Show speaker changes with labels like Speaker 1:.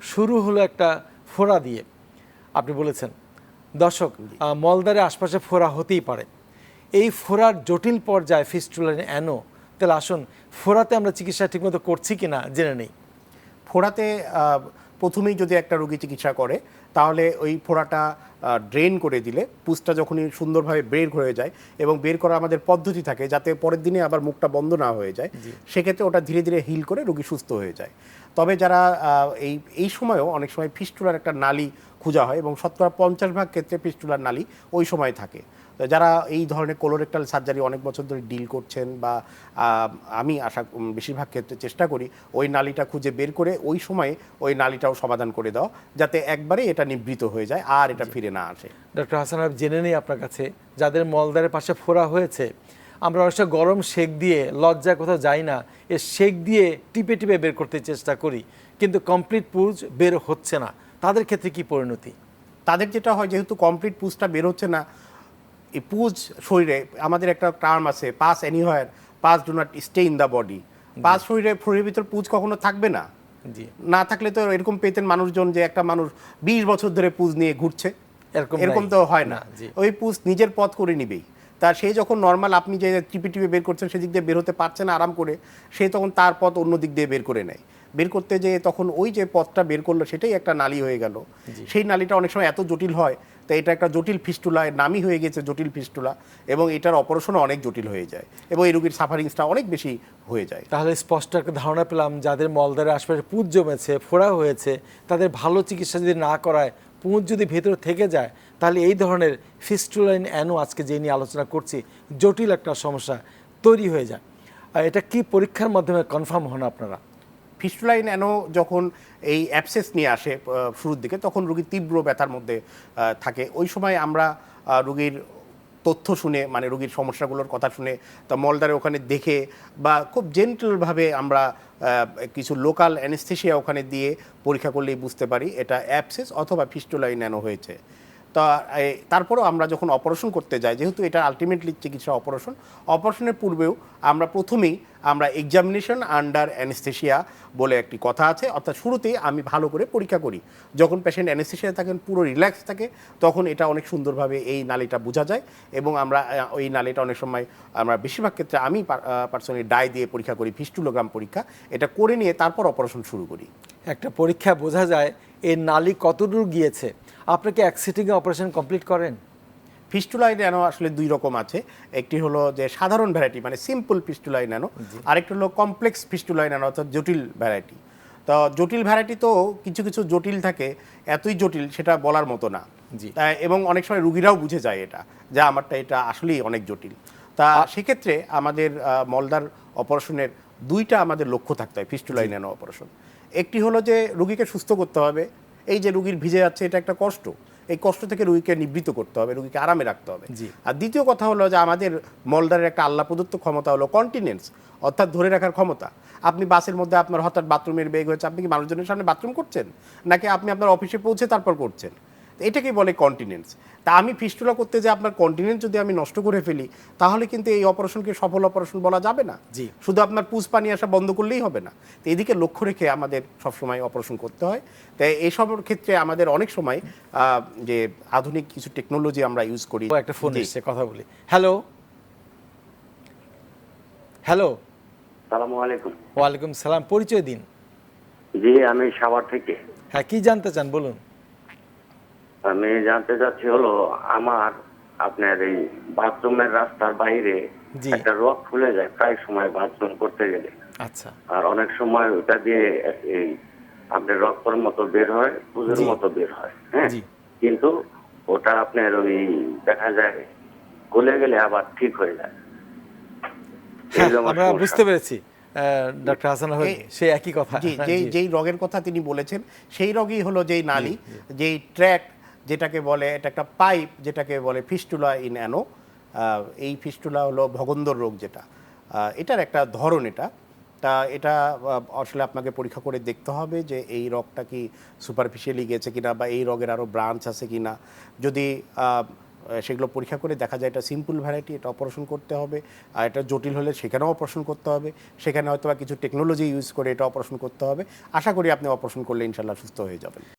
Speaker 1: শুরু হলো একটা ফোড়া দিয়ে, আপনি বলেছেন। দর্শক, মলদ্বারের আশপাশে ফোড়া হতেই পারে। এই ফোড়ার জটিল পর্যায়ে ফিস্টুলা অ্যানো, তাহলে আসুন ফোড়াতে আমরা চিকিৎসা ঠিকমতো করছি কিনা জেনে নেই।
Speaker 2: ফোড়াতে প্রথমেই যদি একটা রোগী চিকিৎসা করে তাহলে ওই ফোড়াটা ড্রেন করে দিলে পুজটা যখনই সুন্দরভাবে বের হয়ে যায় এবং বের করা আমাদের পদ্ধতি থাকে যাতে পরের দিনে আবার মুখটা বন্ধ না হয়ে যায়, সেক্ষেত্রে ওটা ধীরে ধীরে হিল করে রোগী সুস্থ হয়ে যায়। তবে যারা এই সময়ও অনেক সময় ফিস্টুলার একটা নালী খোঁজা হয় এবং শতকরা 50% ক্ষেত্রে ফিস্টুলার নালী ওই সময় থাকে। যারা এই ধরনের কোলোরেক্টাল সার্জারি অনেক বছর ধরে ডিল করছেন বা আমি বেশিরভাগ ক্ষেত্রে চেষ্টা করি ওই নালীটা খুঁজে বের করে ওই সময়ে ওই নালীটাও সমাধান করে দেওয়া, যাতে একবারে এটা নিবৃত হয়ে যায় আর এটা ফিরে না আসে।
Speaker 1: ডক্টর হাসান, জেনে নেই আপনার কাছে, যাদের মলদ্বারের পাশে ফোড়া হয়েছে, আমরা অনেক সময় গরম সেক দিয়ে, লজ্জায় কোথাও যাই না, এ সেক দিয়ে টিপে টিপে বের করতে চেষ্টা করি, কিন্তু কমপ্লিট পুজ বের হচ্ছে না, তাদের ক্ষেত্রে কি পরিণতি?
Speaker 2: তাদের যেটা হয়, যেহেতু কমপ্লিট পুজটা বের হচ্ছে না, এই পুজ শরীরে আমাদের একটা টার্ম আছে, pass anywhere, pass do not stay in the body. Pass শরীরের ভিতর পুজ কখনো থাকবে না। না থাকলে তো এরকম পেতেন মানুষজন যে একটা মানুষ 20 বছর ধরে পুজ নিয়ে ঘুরছে, এরকম তো হয় না। ওই পুজ নিজের পথ করে নিবেই। তা সে যখন নর্মাল আপনি যে টিপে টিপে বের করছেন সেদিক দিয়ে বের হতে পারছে না আরাম করে, সে তখন তার পথ অন্য দিক দিয়ে বের করে নেয়। বের করতে যে তখন ওই যে পথটা বের করলো সেটাই একটা নালী হয়ে গেল। সেই নালীটা অনেক সময় এত জটিল হয়, তো এটা একটা জটিল ফিস্টুলা, নামই হয়ে গেছে জটিল ফিস্টুলা, এবং এটার অপারেশনও অনেক জটিল হয়ে যায় এবং এই রোগীর সাফারিংসটা অনেক বেশি হয়ে যায়।
Speaker 1: তাহলে স্পষ্ট একটা ধারণা পেলাম, যাদের মলদ্বারের আশপাশে পুঁজ জমেছে, ফোড়া হয়েছে, তাদের ভালো চিকিৎসা যদি না করায়, পুঁজ যদি ভেতরে থেকে যায়, তাহলে এই ধরনের ফিস্টুলাইন অ্যানো, আজকে যে নিয়ে আলোচনা করছি, জটিল একটা সমস্যা তৈরি হয়ে যায়। আর এটা কি পরীক্ষার মাধ্যমে কনফার্ম হন আপনারা?
Speaker 2: ফিস্টুলাইন অ্যানো যখন এই অ্যাবসেস নিয়ে আসে শুরুর দিকে, তখন রোগীর তীব্র ব্যথার মধ্যে থাকে। ওই সময় আমরা রোগীর তথ্য শুনে, মানে রোগীর সমস্যাগুলোর কথা শুনে, তা মলদ্বারে ওখানে দেখে বা খুব জেন্টলভাবে আমরা কিছু লোকাল অ্যানেস্থেশিয়া ওখানে দিয়ে পরীক্ষা করলেই বুঝতে পারি এটা অ্যাবসেস অথবা ফিস্টুলাইন অ্যানো হয়েছে। তা তারপরেও আমরা যখন অপারেশন করতে যাই, যেহেতু এটা আলটিমেটলি চিকিৎসা অপারেশনের পূর্বেও আমরা প্রথমেই আমরা এক্সামিনেশন আন্ডার অ্যানেস্থেশিয়া বলে একটি কথা আছে, অর্থাৎ শুরুতেই আমি ভালো করে পরীক্ষা করি। যখন পেশেন্ট অ্যানেস্থেশিয়া থাকেন, পুরো রিল্যাক্স থাকে, তখন এটা অনেক সুন্দরভাবে এই নালীটা বোঝা যায় এবং আমরা ওই নালীটা অনেক সময় আমরা বেশিরভাগ ক্ষেত্রে আমি পার্সোনালি ডাই দিয়ে পরীক্ষা করি, ফিস্টুলোগ্রাম পরীক্ষা, এটা করে নিয়ে তারপর অপারেশন শুরু করি।
Speaker 1: একটা পরীক্ষা বোঝা যায় এই নালী কতদূর গিয়েছে। আপনাকে এক সিটিংয়ে অপারেশন কমপ্লিট করেন?
Speaker 2: ফিস্টুলাইন অ্যানো আসলে দুই রকম আছে। একটি হলো যে সাধারণ ভ্যারাইটি, মানে সিম্পল ফিস্টুলাইন অ্যানো, আরেকটি হলো কমপ্লেক্স ফিস্টুলাইন অ্যানো, অর্থাৎ জটিল ভ্যারাইটি। তো জটিল ভ্যারাইটি তো কিছু কিছু জটিল থাকে, এতই জটিল সেটা বলার মতো না। এবং অনেক সময় রুগীরাও বুঝে যায় এটা, যে আমারটা এটা আসলেই অনেক জটিল। তা সেক্ষেত্রে আমাদের মলদ্বার অপারেশনের দুইটা আমাদের লক্ষ্য থাকতে হয় ফিস্টুলাইন অ্যানো অপারেশন। একটি হলো যে রুগীকে সুস্থ করতে হবে। এই যে রুগীর ভিজে যাচ্ছে, এটা একটা কষ্ট, এই কষ্ট থেকে রুগীকে নিবৃত্ত করতে হবে, রুগীকে আরামে রাখতে হবে। আর দ্বিতীয় কথা হলো যে আমাদের মলদ্বারের একটা আল্লাহ প্রদত্ত ক্ষমতা হলো কন্টিনেন্স, অর্থাৎ ধরে রাখার ক্ষমতা। আপনি বাসের মধ্যে আপনার হঠাৎ বাথরুমের বেগ হয়েছে, আপনি কি মানুষজনের সামনে বাথরুম করছেন, নাকি আপনি আপনার অফিসে পৌঁছে তারপর করছেন? এটাকেই বলে কন্টিনেন্স। তা আমি ফিস্টুলা করতে যে আপনার কন্টিনেন্স যদি আমি নষ্ট করে ফেলি, তাহলে কিন্তু এই অপারেশনকে সফল অপারেশন বলা যাবে না। শুধু আপনার পুজ পানি আসা বন্ধ করলেই হবে না। তো এদিকে লক্ষ্য রেখে আমাদের সবসময় অপারেশন করতে হয়। তাই এইসবের ক্ষেত্রে আমাদের অনেক সময় যে আধুনিক কিছু টেকনোলজি আমরা ইউজ করি।
Speaker 1: একটা ফোন এসে কথা বলি। Hello hello.
Speaker 3: আসসালামু আলাইকুম।
Speaker 1: ওয়ালাইকুম সালাম, পরিচয় দিন।
Speaker 3: জি, আমি সাভার থেকে।
Speaker 1: হ্যাঁ, কি জানতে চান বলুন।
Speaker 3: আমি জানতে চাচ্ছি হলো, আমার আপনার এই বাথরুমের রাস্তার বাইরে একটা রক খুলে যায় প্রায় সময় বাথরুম করতে গেলে।
Speaker 1: আচ্ছা।
Speaker 3: আর অনেক সময় ওটা দিয়ে এই আপনার রক্তর মতো বের হয়, পুজোর মতো বের হয়। হ্যাঁ, কিন্তু ওটা আপনার ওই দেখা যায় গলে গেলে আবার ঠিক হয়ে যায়।
Speaker 1: আমরা বুঝতে পেরেছি ডক্টর হাসান, সেই একই কথা।
Speaker 2: যেই রোগের কথা তিনি বলেছেন, সেই রোগই হলো যেই নালী, যেই ট্র্যাক যেটাকে বলে, এটা একটা পাইপ যেটাকে বলে ফিস্টুলা ইন অ্যানো। এই ফিস্টুলা হলো ভগন্দর রোগ, যেটা এটার একটা ধরন। এটা আসলে আপনাকে পরীক্ষা করে দেখতে হবে যে এই রোগটা কি সুপারফিশিয়ালি গেছে কিনা, বা এই রোগের আরও ব্রাঞ্চ আছে কিনা। যদি সেগুলো পরীক্ষা করে দেখা যায় এটা সিম্পল ভ্যারাইটি, এটা অপারেশন করতে হবে, আর এটা জটিল হলে সেখানেও অপারেশন করতে হবে, সেখানে হয়তো বা কিছু টেকনোলজি ইউজ করে এটা অপারেশন করতে হবে। আশা করি আপনি অপারেশন করলে ইনশাল্লাহ সুস্থ হয়ে যাবেন।